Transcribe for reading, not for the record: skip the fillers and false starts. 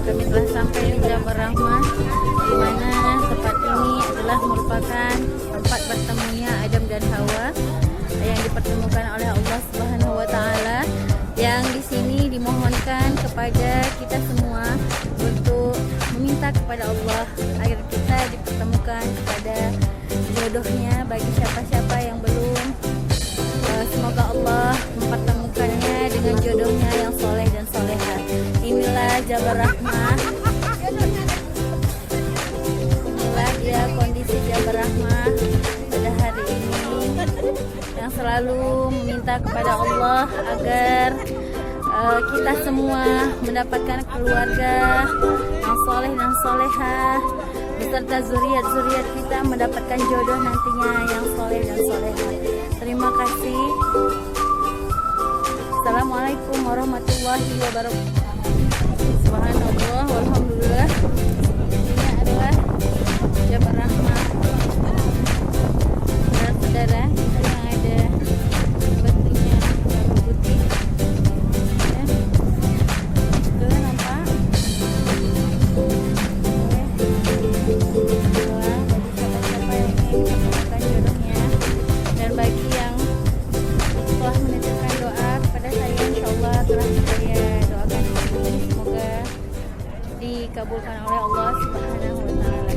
Kami telah sampai di Jabal Rahmah, di mana tempat ini adalah merupakan tempat bertemunya Adam dan Hawa yang dipertemukan oleh Allah Subhanahu wa taala, yang di sini dimohonkan kepada kita semua untuk meminta kepada Allah agar kita dipertemukan kepada jodohnya bagi siapa-siapa yang belum. Semoga Allah mempertemukannya dengan jodohnya yang soleh dan solehah. Inilah Jabal Rahmah. Inilah dia kondisi Jabal Rahmah pada hari ini, yang selalu meminta kepada Allah agar kita semua mendapatkan keluarga yang soleh dan solehah, beserta zuriat-zuriat kita mendapatkan jodoh nantinya yang soleh dan solehah. Terima kasih. Assalamualaikum warahmatullahi wabarakatuh. Subhanallah walhamdulillah. Ini adalah Jabal Rahmah. Saudara-saudara, yang ada batunya putih. Ya. Tuh nampak. Doa bagi siapa-siapa yang ingin menemukan jodohnya, dan bagi yang telah menitipkan doa kepada saya, insyaallah telah saya doakan ini, semoga dikabulkan oleh Allah Subhanahu wa taala.